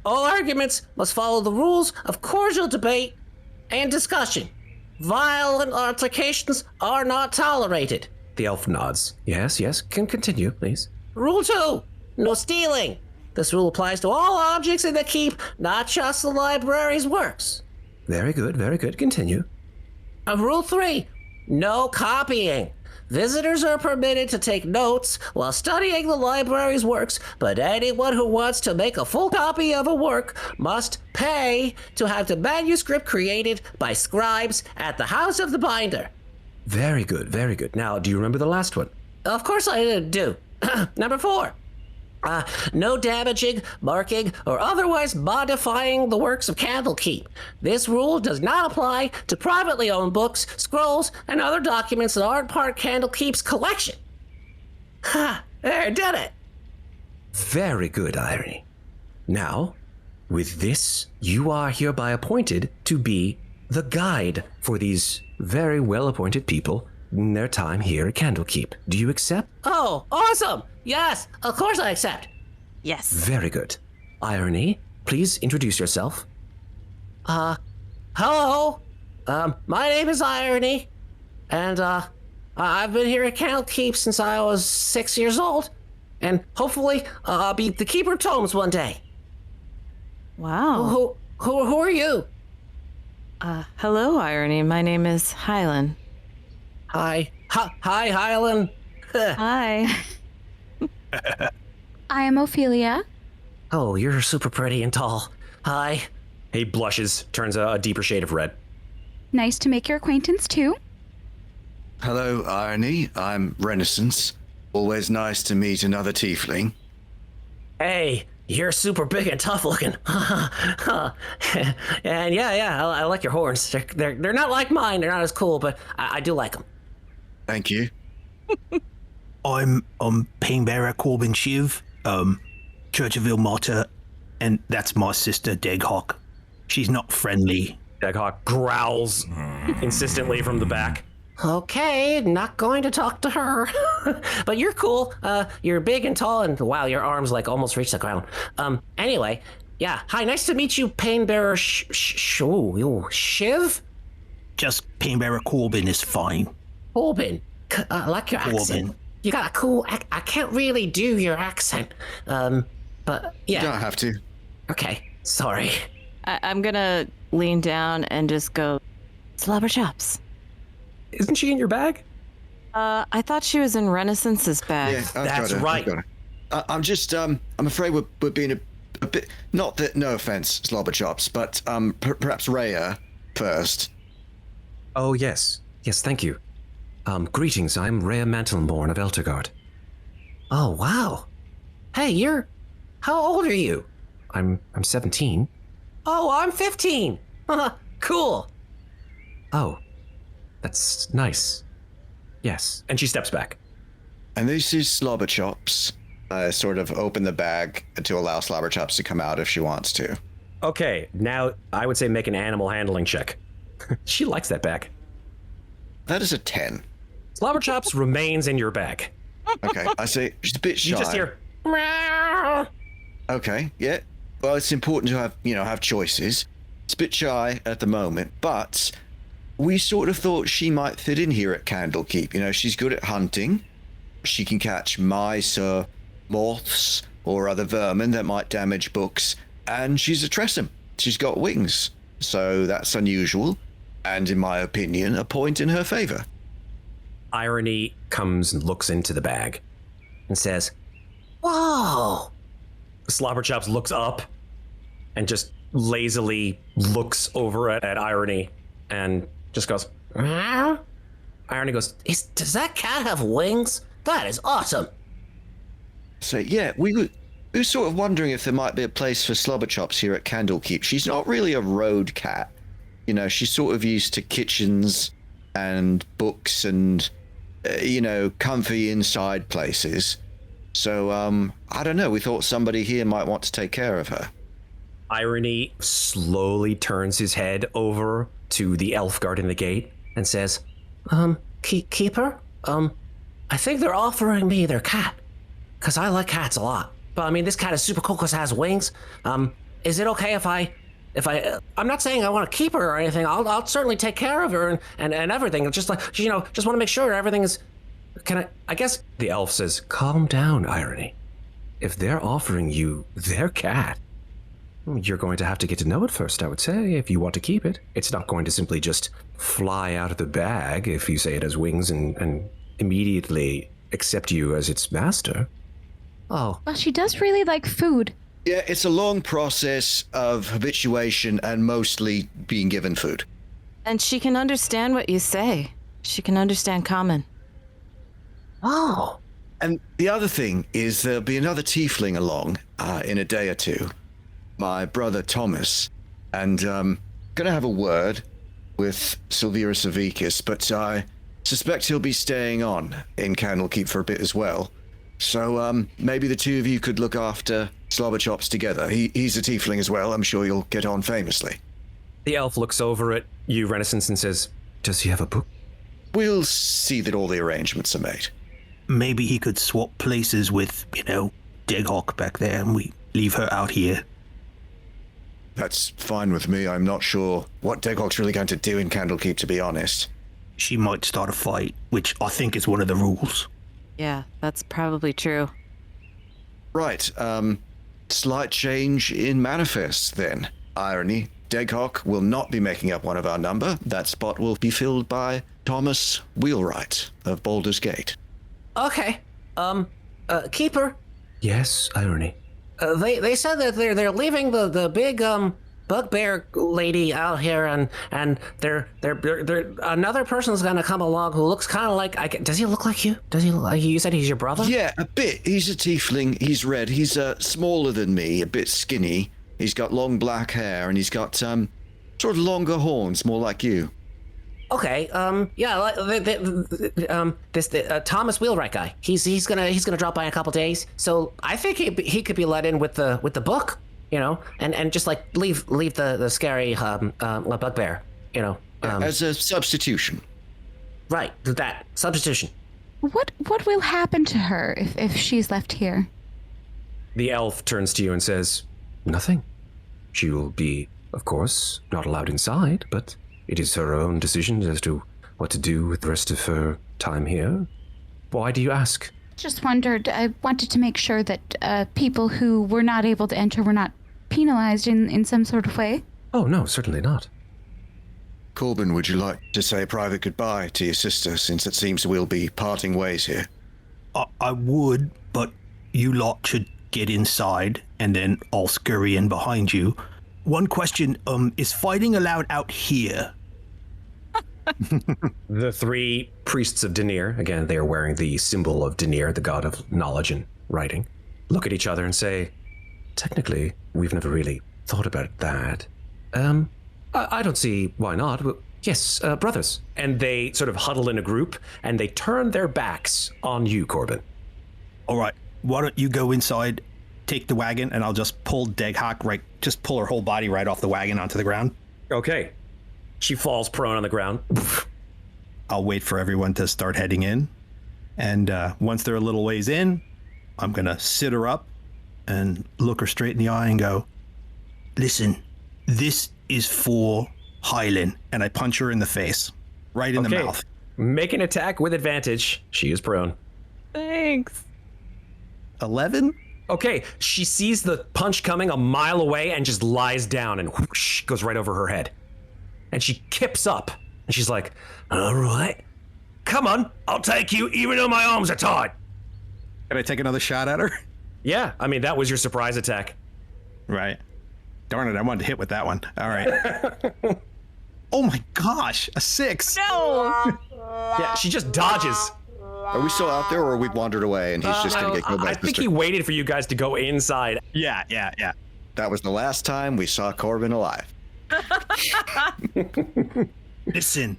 S3: All arguments must follow the rules of cordial debate and discussion. Violent altercations are not tolerated. The elf nods. Yes, can continue, please. Rule 2, no stealing. This rule applies to all objects in the keep, not just the library's works. Very good, continue. Rule 3, no copying. Visitors are permitted to take notes while studying the library's works, but anyone who wants to make a full copy of a work must pay to have the manuscript created by scribes at the house of the binder. Very good. Now, do you remember the last one? Of course I do. Number 4. No damaging, marking, or otherwise modifying the works of Candlekeep. This rule does not apply to privately owned books, scrolls, and other documents that aren't part of Candlekeep's collection. Ha! There, did it! Very good, Irony. Now, with this, you are hereby appointed to be the guide for these very well-appointed people in their time here at Candlekeep. Do you accept?
S10: Oh, awesome! Yes, of course I accept.
S6: Yes.
S3: Very good. Irony, please introduce yourself.
S10: Hello. My name is Irony, and I've been here at Candlekeep since I was 6 years old, and hopefully I'll be the keeper of tomes one day.
S6: Wow.
S10: Who are you?
S6: Hello, Irony. My name is Hylan.
S10: Hi, Hylan.
S6: Hi.
S9: I am Ofelia.
S10: Oh, you're super pretty and tall. Hi.
S3: He blushes, turns a deeper shade of red.
S9: Nice to make your acquaintance, too.
S4: Hello, Irony. I'm Renascence. Always nice to meet another tiefling.
S10: Hey, you're super big and tough looking. And yeah, I like your horns. They're not like mine. They're not as cool, but I do like them.
S4: Thank you.
S2: I'm Painbearer Corbin Shiv, Churchville Martyr, and that's my sister Deghok. She's not friendly.
S3: Deghok growls insistently from the back.
S10: Okay, not going to talk to her. But you're cool. You're big and tall, and wow, your arms like almost reach the ground. Anyway, yeah. Hi, nice to meet you, Painbearer Shiv?
S2: Just Painbearer Corbin is fine.
S10: Corbin. I like your accent.
S2: Corbin.
S10: You got a cool I can't really do your accent. But yeah.
S4: You don't have to.
S10: Okay, sorry.
S6: I'm gonna lean down and just go, slobber chops.
S3: Isn't she in your bag?
S6: I thought she was in Renaissance's bag.
S4: Yeah, I've
S3: That's
S4: got her,
S3: right.
S4: I've got her. I'm just, I'm afraid we're being a bit, not that, no offense, slobber chops, but perhaps Reya first.
S3: Oh, yes. Yes, thank you. Greetings, I'm Reya Mantlemorn of Eltergard.
S10: Oh wow. Hey, how old are you?
S3: I'm 17.
S10: Oh, I'm 15. Cool.
S3: Oh, that's nice. Yes. And she steps back.
S4: And this is slobber chops. Sort of open the bag to allow slobber chops to come out if she wants to.
S3: Okay, now I would say make an animal handling check. She likes that bag.
S4: That is a 10.
S3: Slobber chops remains in your bag.
S4: Okay, I say she's a bit shy.
S3: You just hear,
S4: Okay, yeah. Well, it's important to have choices. It's a bit shy at the moment, but we sort of thought she might fit in here at Candlekeep. She's good at hunting. She can catch mice or moths or other vermin that might damage books, and she's a tressum. She's got wings, so that's unusual, and in my opinion, a point in her favor.
S3: Irony comes and looks into the bag and says,
S10: Whoa.
S3: Slobberchops looks up and just lazily looks over at Irony and just goes,
S10: Meow?
S3: Irony goes,
S10: Does that cat have wings? That is awesome.
S4: So yeah, we were sort of wondering if there might be a place for slobber chops here at Candlekeep. She's not really a road cat. She's sort of used to kitchens and books and, comfy inside places. So, I don't know. We thought somebody here might want to take care of her.
S3: Irony slowly turns his head over to the elf guarding the gate and says,
S10: Keeper? I think they're offering me their cat. Because I like cats a lot. But, this cat is super cool because it has wings. Is it okay if I'm not saying I want to keep her or anything. I'll certainly take care of her and everything. Just want to make sure everything is... I guess
S3: the elf says, calm down, Irony. If they're offering you their cat, you're going to have to get to know it first, I would say, if you want to keep it. It's not going to simply just fly out of the bag if you say it has wings and immediately accept you as its master.
S10: Oh.
S9: Well, she does really like food.
S4: Yeah, it's a long process of habituation and mostly being given food.
S6: And she can understand what you say. She can understand common.
S10: Oh.
S4: And the other thing is there'll be another tiefling along in a day or two. My brother Thomas. And gonna have a word with Silvira Savicus, but I suspect he'll be staying on in Candlekeep for a bit as well. So maybe the two of you could look after Slobber Chops together. He's a tiefling as well. I'm sure you'll get on famously.
S3: The elf looks over at you, Renascence, and says, "Does he have a book?"
S8: We'll see that all the arrangements are made.
S2: Maybe he could swap places with, Deghok back there, and we leave her out here.
S8: That's fine with me. I'm not sure what Deghok's really going to do in Candlekeep, to be honest.
S2: She might start a fight, which I think is one of the rules.
S6: Yeah, that's probably true.
S8: Right, slight change in manifest then. Irony, Deghok will not be making up one of our number. That spot will be filled by Thomas Wheelwright of Baldur's Gate.
S10: Okay. Keeper.
S3: Yes, Irony.
S10: They said that they're leaving the big bugbear lady out here, and they're another person's gonna come along who looks kind of like. Does he look like you? Does he look like you? You said he's your brother?
S8: Yeah, a bit. He's a tiefling. He's red. He's smaller than me, a bit skinny. He's got long black hair, and he's got sort of longer horns, more like you.
S10: Okay. This Thomas Wheelwright guy. He's gonna drop by in a couple days. So I think he could be let in with the book, and just like leave the scary bugbear,
S8: As a substitution.
S10: Right. That substitution.
S9: What will happen to her if she's left here?
S3: The elf turns to you and says, "Nothing. She will be, of course, not allowed inside, but it is her own decision as to what to do with the rest of her time here." Why do you ask?
S9: Just wondered. I wanted to make sure that people who were not able to enter were not penalized in some sort of way.
S3: Oh, no, certainly not.
S8: Corbin, would you like to say a private goodbye to your sister, since it seems we'll be parting ways here?
S2: I would, but you lot should get inside, and then I'll scurry in behind you. One question, is fighting allowed out here?
S3: The three priests of Denir, again, they are wearing the symbol of Denir, the god of knowledge and writing, look at each other and say, "Technically, we've never really thought about that. I don't see why not. Well, yes, brothers." And they sort of huddle in a group, and they turn their backs on you, Corbin.
S2: All right, why don't you go inside, take the wagon, and I'll just pull Deghok just pull her whole body right off the wagon onto the ground.
S3: Okay. She falls prone on the ground.
S2: I'll wait for everyone to start heading in. And once they're a little ways in, I'm going to sit her up and look her straight in the eye and go, "Listen, this is for Hylan." And I punch her in the face, right in the mouth.
S3: Make an attack with advantage. She is prone.
S6: Thanks.
S2: 11?
S3: Okay, she sees the punch coming a mile away and just lies down and whoosh, goes right over her head. And she kips up and she's like, "All right, come on, I'll take you even though my arms are tied."
S5: Can I take another shot at her?
S3: Yeah, I mean, that was your surprise attack.
S5: Right. Darn it, I wanted to hit with that one. All right. Oh my gosh, a 6.
S6: No!
S3: Yeah, she just dodges.
S8: Are we still out there, or are we wandered away and he's just going to get killed by
S3: I
S8: his
S3: think
S8: sister?
S3: he waited for you guys to go inside.
S5: Yeah.
S8: That was the last time we saw Corbin alive.
S2: Listen,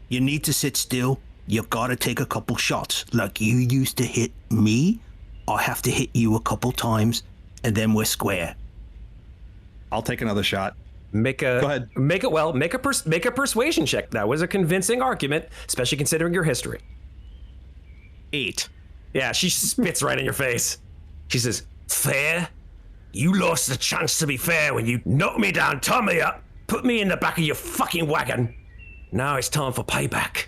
S2: you need to sit still. You gotta take a couple shots. Like you used to hit me, I have to hit you a couple times, and then we're square.
S5: I'll take another shot.
S3: Go
S5: ahead.
S3: Make a persuasion check. That was a convincing argument, especially considering your history.
S5: 8.
S3: Yeah, she spits right in your face. She says,
S1: Fair? You lost the chance to be fair when you knocked me down, tied me up, put me in the back of your fucking wagon. Now it's time for payback.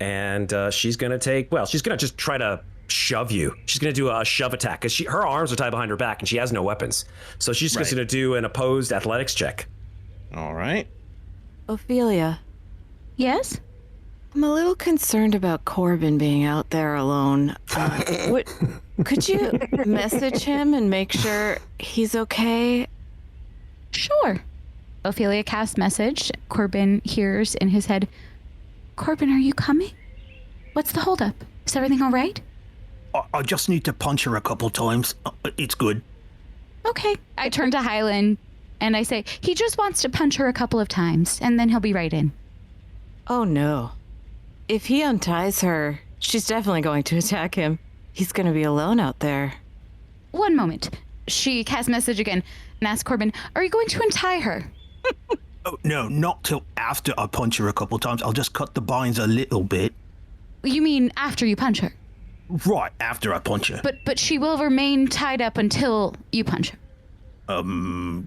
S3: And she's gonna just try to shove you. She's gonna do a shove attack because her arms are tied behind her back and she has no weapons. So she's just gonna do an opposed athletics check.
S5: All right.
S6: Ofelia,
S9: Yes?
S6: I'm a little concerned about Corbin being out there alone. Could you message him and make sure he's okay?
S9: Sure. Ofelia casts message. Corbin hears in his head, "Corbin, are you coming? What's the holdup? Is everything all right?"
S2: I just need to punch her a couple times. It's good.
S9: Okay. I turn to Hylan and I say, "He just wants to punch her a couple of times, and then he'll be right in."
S6: Oh no. If he unties her, she's definitely going to attack him. He's going to be alone out there.
S9: One moment. She casts message again and asks Corbin, "Are you going to untie her?"
S2: Oh, no, not till after I punch her a couple times. I'll just cut the binds a little bit.
S9: You mean after you punch her?
S2: Right, after I punch her.
S9: But she will remain tied up until you punch her.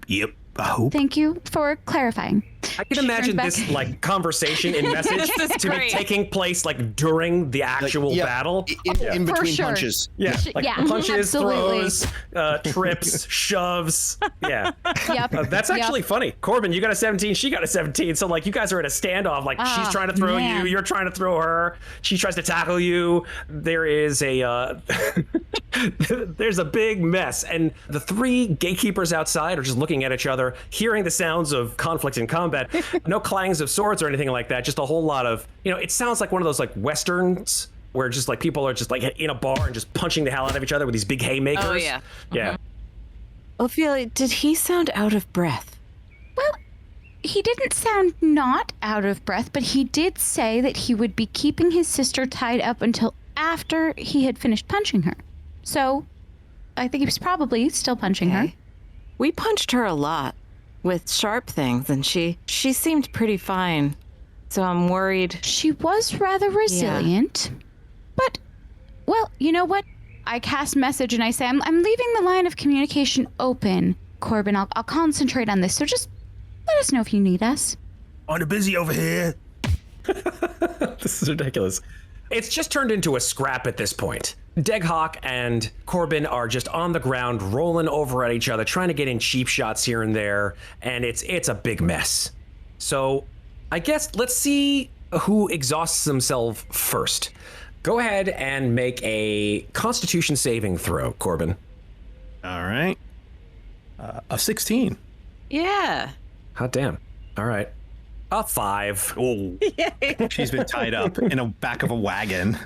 S2: Yep, I hope.
S9: Thank you for clarifying.
S3: I can imagine this like conversation in message
S6: This is
S3: to be
S6: great.
S3: taking place like during the actual
S8: yeah,
S3: battle.
S8: In
S9: For
S8: between
S9: sure.
S8: punches.
S3: Yeah, like
S9: Yeah,
S3: punches,
S9: absolutely.
S3: throws, trips, shoves. Yeah,
S9: Yep.
S3: that's actually funny. Corbin, you got a 17, she got a 17. So like you guys are in a standoff. Like she's trying to throw
S9: man.
S3: you, you're trying to throw her. She tries to tackle you. There is a there's a big mess, and the three gatekeepers outside are just looking at each other, hearing the sounds of conflict and combat. No clangs of swords or anything like that. Just a whole lot of, it sounds like one of those like westerns where just like people are just like in a bar and just punching the hell out of each other with these big haymakers.
S6: Oh, yeah.
S3: Yeah.
S6: Ophelia, did he sound out of breath?
S9: Well, he didn't sound not out of breath, but he did say that he would be keeping his sister tied up until after he had finished punching her. So, I think he was probably still punching her.
S6: We punched her a lot with sharp things, and she seemed pretty fine. So I'm worried.
S9: She was rather resilient. But, well, you know what? I cast message and I say, I'm leaving the line of communication open. Corbin, I'll concentrate on this. So just let us know if you need us.
S2: I'm busy over here.
S3: This is ridiculous. It's just turned into a scrap at this point. Deghok and Corbin are just on the ground, rolling over at each other, trying to get in cheap shots here and there, and it's a big mess. So I guess let's see who exhausts themselves first. Go ahead and make a Constitution saving throw, Corbin.
S5: All right. A 16.
S6: Yeah.
S3: Hot damn. All right. A 5.
S5: Oh, she's been tied up in the back of a wagon.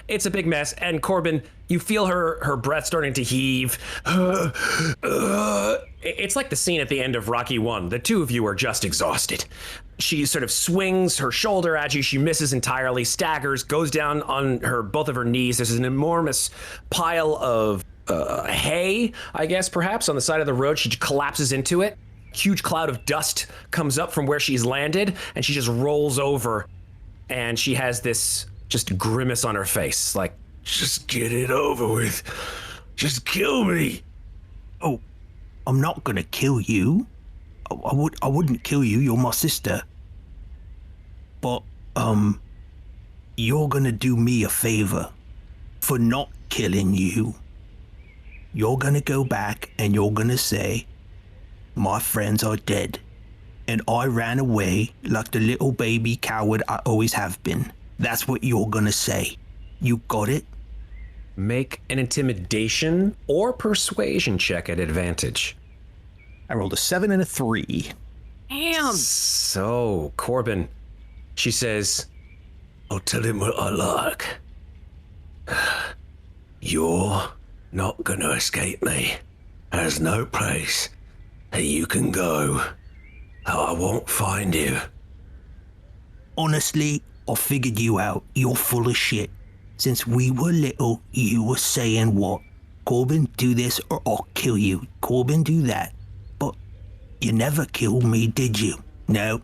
S3: It's a big mess. And Corbin, you feel her breath starting to heave. It's like the scene at the end of Rocky 1. The two of you are just exhausted. She sort of swings her shoulder at you. She misses entirely, staggers, goes down on both of her knees. There's an enormous pile of hay, I guess, perhaps, on the side of the road. She collapses into it. Huge cloud of dust comes up from where she's landed, and she just rolls over, and she has this just grimace on her face, like,
S1: Just get it over with. Just kill me.
S2: Oh, I'm not gonna kill you. I wouldn't kill you. You're my sister. But you're gonna do me a favor for not killing you. You're gonna go back and you're gonna say, my friends are dead, and I ran away like the little baby coward I always have been. That's what you're gonna say. You got it?
S3: make an intimidation or persuasion check at advantage.
S5: I rolled a 7 and a 3.
S6: Damn.
S3: So, Corbin, she says,
S1: I'll tell him what I like. You're not gonna escape me. There's no place that you can go. I won't find you.
S2: Honestly, I figured you out. You're full of shit. Since we were little, you were saying what? Corbin, do this or I'll kill you. Corbin, do that. But you never killed me, did you? No.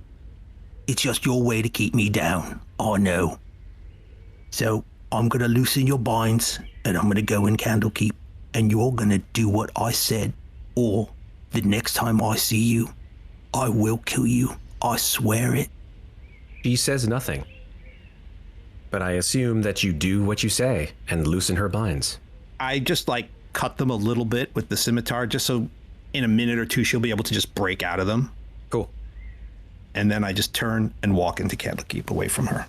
S2: It's just your way to keep me down. I know. So I'm gonna loosen your binds and I'm gonna go in Candlekeep and you're gonna do what I said. Or the next time I see you, I will kill you. I swear it.
S3: she says nothing. But I assume that you do what you say and loosen her binds.
S5: I just cut them a little bit with the scimitar just so in a minute or two she'll be able to just break out of them.
S3: Cool.
S5: And then I just turn and walk into Candlekeep away from her.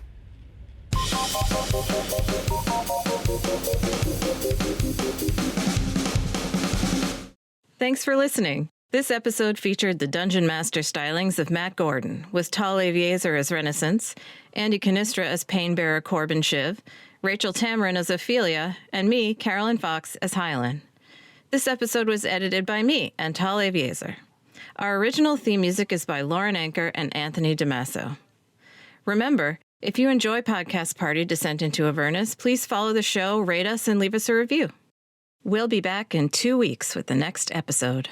S6: Thanks for listening. This episode featured the Dungeon Master stylings of Matt Gordon, with Tal Aviezer as Renascence, Andy Cannistra as Painbearer Corbin Shiv, Rachel Tamarin as Ofelia, and me, Carolyn Fox, as Hylan. This episode was edited by me and Tal Aviezer. Our original theme music is by Lauren Anker and Anthony DiMasso. Remember, if you enjoy Podcast Party Descent into Avernus, please follow the show, rate us, and leave us a review. We'll be back in 2 weeks with the next episode.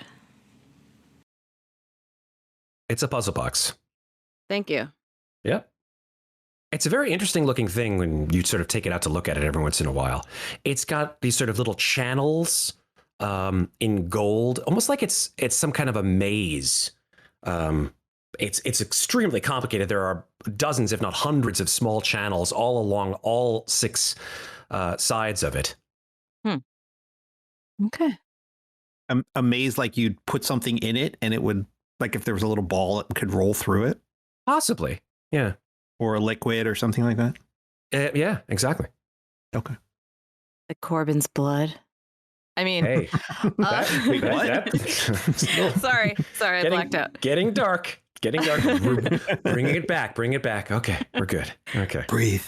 S3: It's a puzzle box.
S6: Thank you.
S3: Yep. It's a very interesting looking thing when you sort of take it out to look at it every once in a while. It's got these sort of little channels in gold, almost like it's some kind of a maze. It's extremely complicated. There are dozens, if not hundreds, of small channels all along all 6 sides of it.
S6: Okay.
S5: A maze like you'd put something in it and it would, like if there was a little ball, it could roll through it.
S3: Possibly. Yeah.
S5: Or a liquid or something like that.
S3: Yeah, exactly.
S5: Okay.
S6: Like Corbin's blood. I mean,
S3: Hey.
S6: sorry, I blacked out.
S3: Getting dark. Bringing it back. Okay, we're good. Okay.
S2: Breathe.